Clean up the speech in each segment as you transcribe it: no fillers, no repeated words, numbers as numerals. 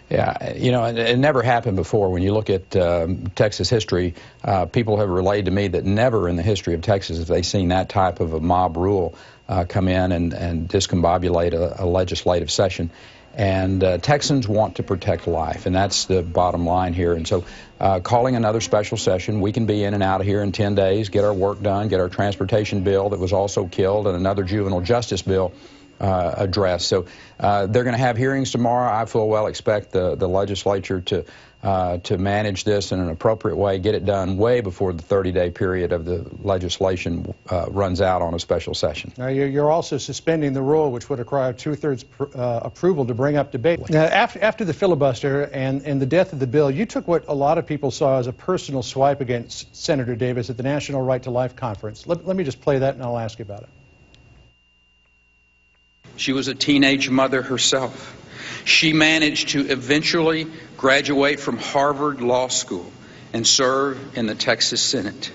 Yeah, you know, it never happened before. When you look at Texas history, people have relayed to me that never in the history of Texas have they seen that type of a mob rule come in and discombobulate a legislative session. And Texans want to protect life, and that's the bottom line here. And so calling another special session, we can be in and out of here in 10 days, get our work done, get our transportation bill that was also killed, and another juvenile justice bill addressed. So they're going to have hearings tomorrow. I full well expect the legislature to manage this in an appropriate way, get it done way before the 30-day period of the legislation runs out on a special session. Now, you're also suspending the rule, which would require two-thirds approval to bring up debate. Now, after the filibuster and the death of the bill, you took what a lot of people saw as a personal swipe against Senator Davis at the National Right to Life Conference. Let me just play that, and I'll ask you about it. She was a teenage mother herself. She managed to eventually graduate from Harvard Law School and serve in the Texas Senate.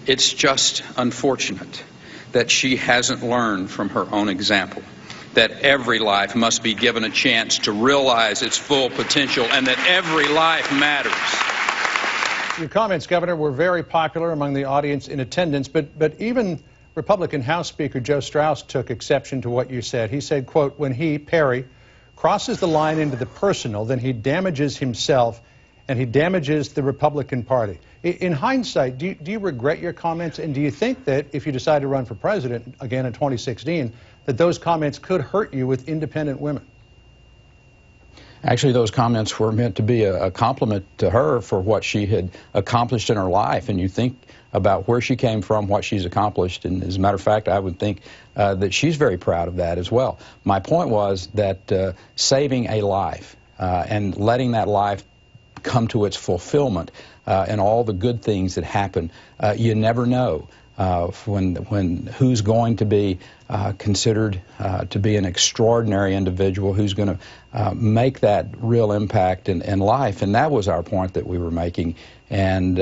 It's just unfortunate that she hasn't learned from her own example, that every life must be given a chance to realize its full potential and that every life matters. Your comments, Governor, were very popular among the audience in attendance, but even Republican House Speaker Joe Strauss took exception to what you said. He said, quote, "When he, Perry, crosses the line into the personal, then he damages himself and he damages the Republican Party." In hindsight, do you regret your comments, and do you think that if you decide to run for president again in 2016, that those comments could hurt you with independent women? Actually, those comments were meant to be a compliment to her for what she had accomplished in her life, and you think about where she came from, what she's accomplished, and as a matter of fact, I would think that she's very proud of that as well. My point was that saving a life and letting that life come to its fulfillment and all the good things that happen, you never know when who's going to be considered to be an extraordinary individual, who's going to make that real impact in life. And that was our point that we were making, and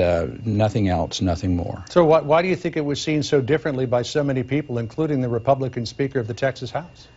nothing else, nothing more. So why do you think it was seen so differently by so many people, including the Republican Speaker of the Texas House?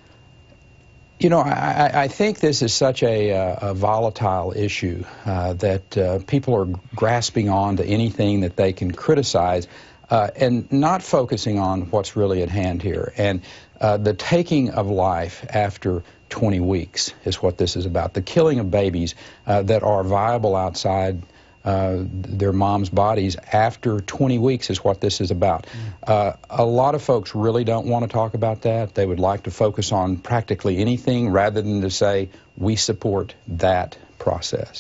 You know, I think this is such a volatile issue that people are grasping on to anything that they can criticize and not focusing on what's really at hand here. And the taking of life after 20 weeks is what this is about. The killing of babies that are viable outside their mom's bodies after 20 weeks is what this is about. A lot of folks really don't want to talk about that. They would like to focus on practically anything rather than to say, we support that process.